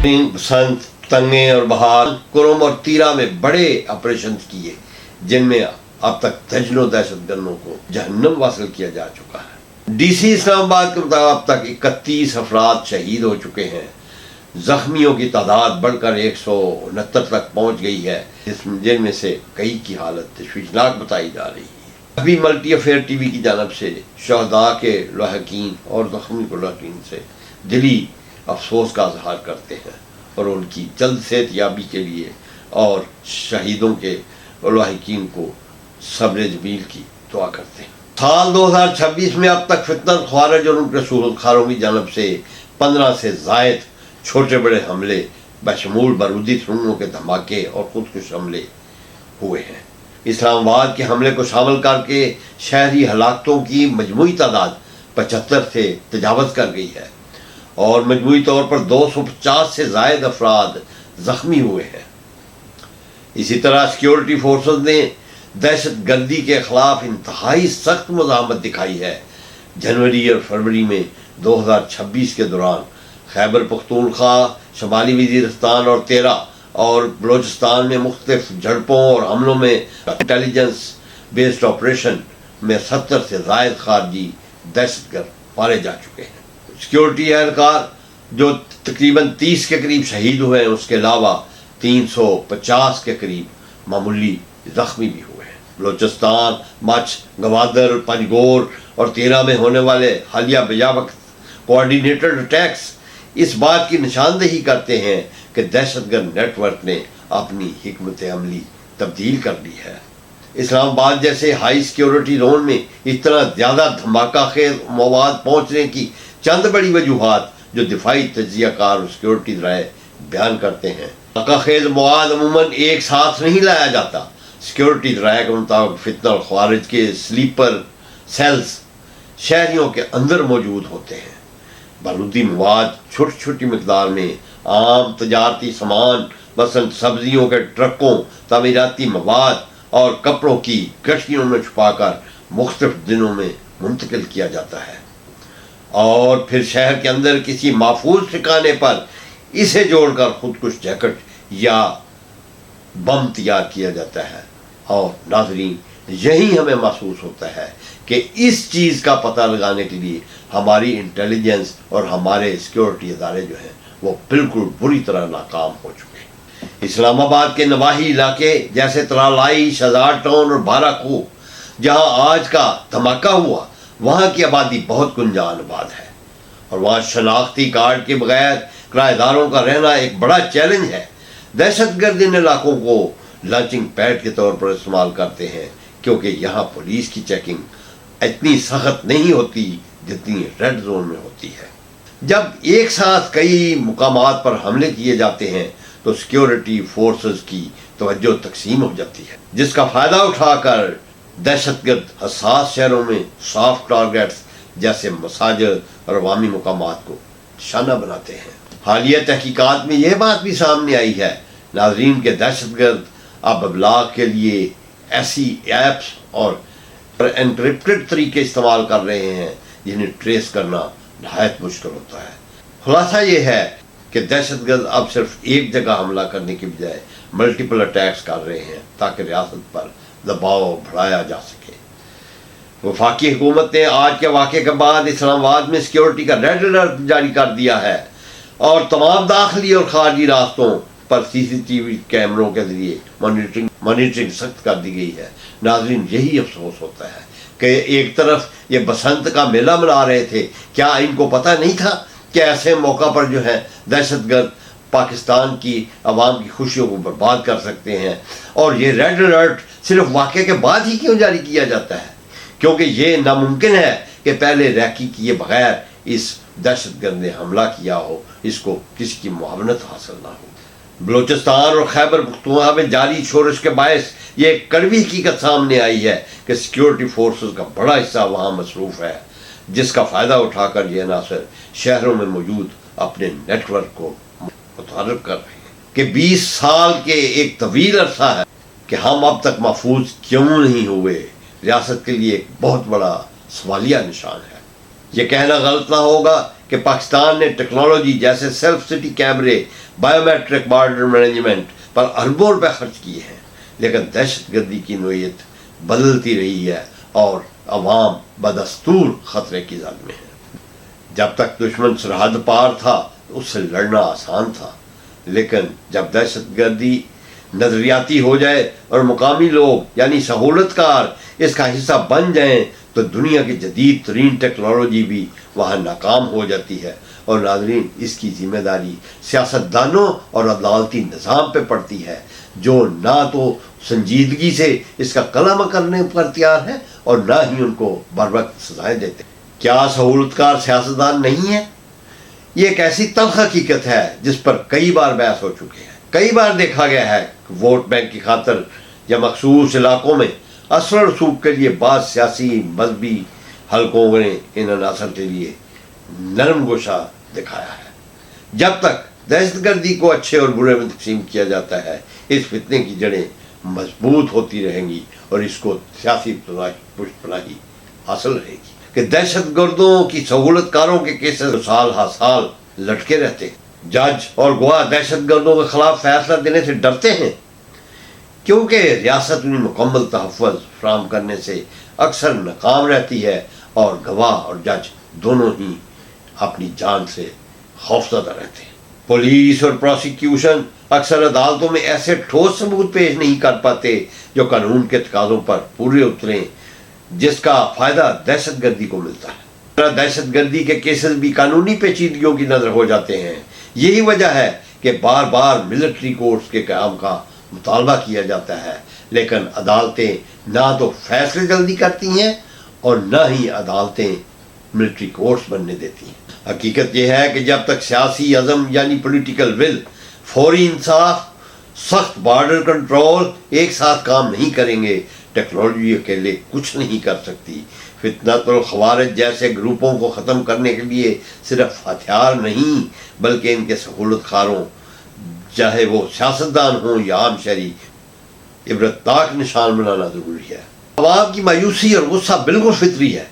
بسنت، تنگے اور بہار، کرم اور تیرا میں بڑے آپریشن کیے جن میں اب تک درجنوں دہشت گردوں کو جہنم واصل کیا جا چکا ہے۔ ڈی سی اسلام آباد کے مطابق اب تک 31 افراد شہید ہو چکے ہیں، زخمیوں کی تعداد بڑھ کر 169 تک پہنچ گئی ہے، جن میں سے کئی کی حالت تشویشناک بتائی جا رہی ہے۔ ابھی ملٹی افیئر ٹی وی کی جانب سے شہداء کے لاحقین اور زخمی کو لاحقین سے دلی افسوس کا اظہار کرتے ہیں اور ان کی جلد صحت یابی کے لیے اور شہیدوں کے لاحقین کو صبر جمیل کی دعا کرتے ہیں۔ سال 2026 میں اب تک فتنہ خوارج اور ان کے صورتکاروں کی جانب سے 15 سے زائد چھوٹے بڑے حملے بشمول بارودی سرنگوں کے دھماکے اور خودکش حملے ہوئے ہیں۔ اسلام آباد کے حملے کو شامل کر کے شہری ہلاکتوں کی مجموعی تعداد 75 سے تجاوز کر گئی ہے اور مجموعی طور پر 250 سے زائد افراد زخمی ہوئے ہیں۔ اسی طرح سیکیورٹی فورسز نے دہشت گردی کے خلاف انتہائی سخت مزاحمت دکھائی ہے۔ جنوری اور فروری میں 2026 کے دوران خیبر پختونخوا، شمالی وزیرستان اور تیرا اور بلوچستان میں مختلف جھڑپوں اور حملوں میں انٹیلیجنس بیسڈ آپریشن میں 70 سے زائد خارجی دہشت گرد مارے جا چکے ہیں۔ سیکیورٹی اہلکار جو تقریباً 30 کے قریب شہید ہوئے ہیں، اس کے علاوہ 350 کے قریب معمولی زخمی بھی ہوئے ہیں۔ بلوچستان، مچھ، گوادر، پنجگور اور تیرا میں ہونے والے حالیہ بجا وقت کوآرڈینیٹڈ اٹیکس اس بات کی نشاندہی کرتے ہیں کہ دہشت گرد نیٹ ورک نے اپنی حکمت عملی تبدیل کر لی ہے۔ اسلام آباد جیسے ہائی سیکیورٹی زون میں اتنا زیادہ دھماکہ خیز مواد پہنچنے کی چند بڑی وجوہات جو دفاعی تجزیہ کار اور سیکیورٹی ذرائع بیان کرتے ہیں۔ دھماکہ خیز مواد عموماً ایک ساتھ نہیں لایا جاتا۔ سیکیورٹی ذرائع کے مطابق فتنہ اور خوارج کے سلیپر سیلز شہریوں کے اندر موجود ہوتے ہیں۔ بارودی مواد چھوٹی چھوٹی مقدار میں عام تجارتی سامان مثلاً سبزیوں کے ٹرکوں، تعمیراتی مواد اور کپڑوں کی گٹھیوں میں چھپا کر مختلف دنوں میں منتقل کیا جاتا ہے اور پھر شہر کے اندر کسی محفوظ ٹھکانے پر اسے جوڑ کر خودکش جیکٹ یا بم تیار کیا جاتا ہے۔ اور ناظرین، یہی ہمیں محسوس ہوتا ہے کہ اس چیز کا پتہ لگانے کے لیے ہماری انٹیلیجنس اور ہمارے سیکیورٹی ادارے جو ہیں وہ بالکل بری طرح ناکام ہو چکے ہیں۔ اسلام آباد کے نواحی علاقے جیسے ترالائی، شہزاد ٹاؤن اور بارہ کوہ جہاں آج کا دھماکہ ہوا، وہاں کی آبادی بہت گنجان آباد ہے اور وہاں شناختی کارڈ کے بغیر کرایہ داروں کا رہنا ایک بڑا چیلنج ہے۔ دہشت گرد ان علاقوں کو لانچنگ پیڈ کے طور پر استعمال کرتے ہیں کیونکہ یہاں پولیس کی چیکنگ اتنی سخت نہیں ہوتی جتنی ریڈ زون میں ہوتی ہے۔ جب ایک ساتھ کئی مقامات پر حملے کیے جاتے ہیں تو سیکیورٹی فورسز کی توجہ تقسیم ہو جاتی ہے، جس کا فائدہ اٹھا کر دہشت گرد حساس شہروں میں سافٹ ٹارگیٹس جیسے مساجد اور عوامی مقامات کو نشانہ بناتے ہیں۔ حالیہ تحقیقات میں یہ بات بھی سامنے آئی ہے ناظرین کہ دہشت گرد اب ابلاغ کے لیے ایسی ایپس اور انکرپٹڈ طریقے استعمال کر رہے ہیں جنہیں ٹریس کرنا نہایت مشکل ہوتا ہے۔ خلاصہ یہ ہے کہ دہشت گرد اب صرف ایک جگہ حملہ کرنے کی بجائے ملٹیپل اٹیکس کر رہے ہیں تاکہ ریاست پر دباؤ بڑھایا جا سکے۔ وفاقی حکومت نے آج کے واقعے کے بعد اسلام آباد میں سیکیورٹی کا ریڈ الرٹ جاری کر دیا ہے اور تمام داخلی اور خارجی راستوں پر CCTV کیمروں کے ذریعے مانیٹرنگ سخت کر دی گئی ہے۔ ناظرین، یہی افسوس ہوتا ہے کہ ایک طرف یہ بسنت کا میلہ منا رہے تھے، کیا ان کو پتہ نہیں تھا کہ ایسے موقع پر جو ہے دہشت گرد پاکستان کی عوام کی خوشیوں کو برباد کر سکتے ہیں؟ اور یہ ریڈ الرٹ صرف واقعے کے بعد ہی کیوں جاری کیا جاتا ہے؟ کیونکہ یہ ناممکن ہے کہ پہلے ریکی کیے بغیر اس دہشت گرد نے حملہ کیا ہو، اس کو کسی کی معاونت حاصل نہ ہو۔ بلوچستان اور خیبر پختونخوا میں جاری شورش کے باعث یہ ایک کڑوی حقیقت سامنے آئی ہے کہ سیکیورٹی فورسز کا بڑا حصہ وہاں مصروف ہے، جس کا فائدہ اٹھا کر یہ عناصر شہروں میں موجود اپنے نیٹ ورک کو متعارف کر رہے ہیں کہ 20 سال کے ایک طویل عرصہ ہے کہ ہم اب تک محفوظ کیوں نہیں ہوئے، ریاست کے لیے ایک بہت بڑا سوالیہ نشان ہے۔ یہ کہنا غلط نہ ہوگا کہ پاکستان نے ٹیکنالوجی جیسے سیلف سٹی کیمرے، بائیومیٹرک بارڈر مینجمنٹ پر اربوں روپے خرچ کیے ہیں، لیکن دہشت گردی کی نوعیت بدلتی رہی ہے اور عوام بدستور خطرے کی زد میں ہے۔ جب تک دشمن سرحد پار تھا اس سے لڑنا آسان تھا، لیکن جب دہشت گردی نظریاتی ہو جائے اور مقامی لوگ یعنی سہولت کار اس کا حصہ بن جائیں تو دنیا کی جدید ترین ٹیکنالوجی بھی وہاں ناکام ہو جاتی ہے۔ اور ناظرین، اس کی ذمہ داری سیاستدانوں اور عدالتی نظام پہ پڑتی ہے، جو نہ تو سنجیدگی سے اس کا کلمہ کرنے پر تیار ہے اور نہ ہی ان کو بر وقت سزائیں دیتے۔ کیا سہولت کار سیاستدان نہیں ہے؟ یہ ایک ایسی تلخ حقیقت ہے جس پر کئی بار بحث ہو چکے ہیں۔ کئی بار دیکھا گیا ہے کہ ووٹ بینک کی خاطر یا مخصوص علاقوں میں اثر و رسوخ کے لیے بعض سیاسی مذہبی حلقوں نے ان عناصر کے لیے نرم گوشہ دکھایا ہے۔ جب تک دہشت گردی کو اچھے اور برے میں تقسیم کیا جاتا ہے، اس فتنے کی جڑیں مضبوط ہوتی رہیں گی اور اس کو سیاسی پشت پناہی حاصل رہے گی کہ دہشت گردوں کی سہولت کاروں کے کیسز سال ہر سال لٹکے رہتے ہیں۔ جج اور گواہ دہشت گردوں کے خلاف فیصلہ دینے سے ڈرتے ہیں کیونکہ ریاست انہیں مکمل تحفظ فراہم کرنے سے اکثر ناکام رہتی ہے اور گواہ اور جج دونوں ہی اپنی جان سے خوفزدہ رہتے ہیں۔ پولیس اور پروسیکیوشن اکثر عدالتوں میں ایسے ٹھوس ثبوت پیش نہیں کر پاتے جو قانون کے تقاضوں پر پورے اتریں، جس کا فائدہ دہشت گردی کو ملتا ہے۔ دہشت گردی کے کیسز بھی قانونی پیچیدگیوں کی نظر ہو جاتے ہیں۔ یہی وجہ ہے کہ بار بار ملٹری کورٹس کے قیام کا مطالبہ کیا جاتا ہے، لیکن عدالتیں نہ تو فیصلے جلدی کرتی ہیں اور نہ ہی عدالتیں ملٹری کورٹس بننے دیتی ہیں۔ حقیقت یہ ہے کہ جب تک سیاسی عزم یعنی پولیٹیکل ول، فوری انصاف، سخت بارڈر کنٹرول ایک ساتھ کام نہیں کریں گے، ٹیکنالوجی اکیلے کچھ نہیں کر سکتی۔ فتنۃ الخوارج جیسے گروپوں کو ختم کرنے کے لیے صرف ہتھیار نہیں بلکہ ان کے سہولت کاروں، چاہے وہ سیاستدان ہوں یا عام شہری، عبرتناک نشان بنانا ضروری ہے۔ عوام کی مایوسی اور غصہ بالکل فطری ہے۔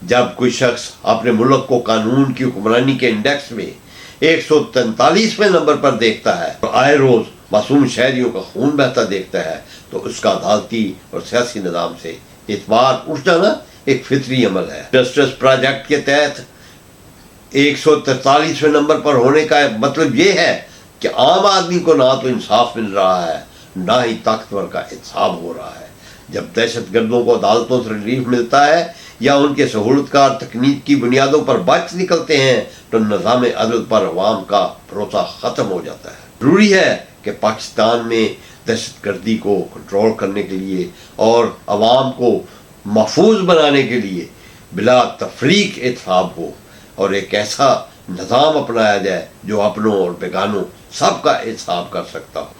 جب کوئی شخص اپنے ملک کو قانون کی حکمرانی کے انڈیکس میں 143ویں نمبر پر دیکھتا ہے اور آئے روز معصوم شہریوں کا خون بہتا دیکھتا ہے تو اس کا عدالتی اور سیاسی نظام سے اعتبار اٹھ جانا ایک فطری عمل ہے۔ جسٹس پروجیکٹ کے تحت 143ویں نمبر پر ہونے کا مطلب یہ ہے کہ عام آدمی کو نہ تو انصاف مل رہا ہے نہ ہی طاقتور کا انصاف ہو رہا ہے۔ جب دہشت گردوں کو عدالتوں سے ریلیف ملتا ہے یا ان کے سہولت کار تکنیک کی بنیادوں پر بچ نکلتے ہیں تو نظام عدل پر عوام کا بھروسہ ختم ہو جاتا ہے۔ ضروری ہے کہ پاکستان میں دہشت گردی کو کنٹرول کرنے کے لیے اور عوام کو محفوظ بنانے کے لیے بلا تفریق احتساب ہو اور ایک ایسا نظام اپنایا جائے جو اپنوں اور بیگانوں سب کا احتساب کر سکتا ہو۔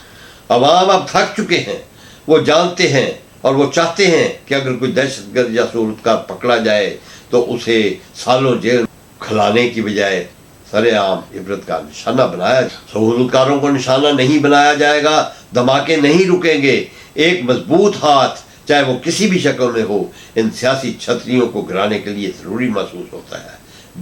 عوام اب تھک چکے ہیں، وہ جانتے ہیں اور وہ چاہتے ہیں کہ اگر کوئی دہشت گرد یا سہولت کار پکڑا جائے تو اسے سالوں جیل کھلانے کی بجائے سر عام عبرت کا نشانہ بنایا جائے۔ سہولت کاروں کو نشانہ نہیں بنایا جائے گا، دھماکے نہیں رکیں گے۔ ایک مضبوط ہاتھ چاہے وہ کسی بھی شکل میں ہو ان سیاسی چھتریوں کو گرانے کے لیے ضروری محسوس ہوتا ہے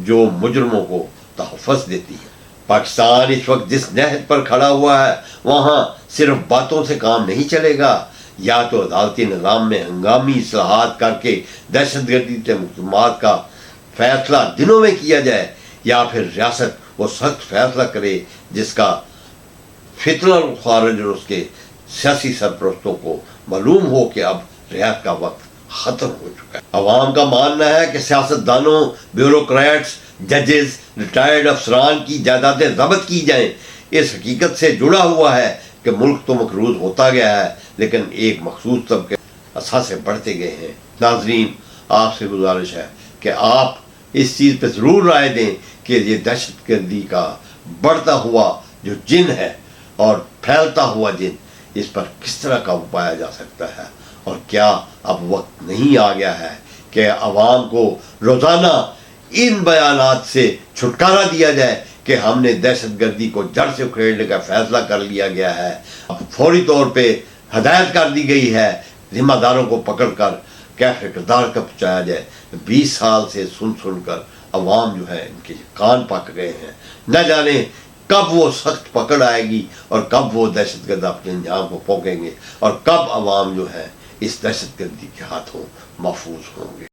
جو مجرموں کو تحفظ دیتی ہے۔ پاکستان اس وقت جس نہج پر کھڑا ہوا ہے وہاں صرف باتوں سے کام نہیں چلے گا۔ یا تو عدالتی نظام میں ہنگامی اصلاحات کر کے دہشت گردی کے مقدمات کا فیصلہ دنوں میں کیا جائے، یا پھر ریاست وہ سخت فیصلہ کرے جس کا فتنہ الخوارج اور اس کے سیاسی سرپرستوں کو معلوم ہو کہ اب رعایت کا وقت ختم ہو چکا ہے۔ عوام کا ماننا ہے کہ سیاستدانوں، بیوروکریٹس، ججز، ریٹائرڈ افسران کی جائیدادیں ضبط کی جائیں۔ اس حقیقت سے جڑا ہوا ہے کہ ملک تو مقروض ہوتا گیا ہے لیکن ایک مخصوص طبقے اثاثے بڑھتے گئے ہیں۔ ناظرین، آپ سے گزارش ہے کہ آپ اس چیز پہ ضرور رائے دیں کہ یہ دہشت گردی کا بڑھتا ہوا جو جن ہے اور پھیلتا ہوا جن، اس پر کس طرح قابو پایا جا سکتا ہے، اور کیا اب وقت نہیں آ گیا ہے کہ عوام کو روزانہ ان بیانات سے چھٹکارا دیا جائے کہ ہم نے دہشت گردی کو جڑ سے اکھیڑنے کا فیصلہ کر لیا گیا ہے، اب فوری طور پہ ہدایت کر دی گئی ہے ذمہ داروں کو پکڑ کر کیفے کردار کا پہنچایا جائے۔ 20 سال سے سن کر عوام جو ہے ان کے کان پک گئے ہیں، نہ جانے کب وہ سخت پکڑ آئے گی اور کب وہ دہشت گرد اپنے انجام کو پھونکیں گے اور کب عوام جو ہے اس دہشت گردی کے ہاتھوں محفوظ ہوں گے۔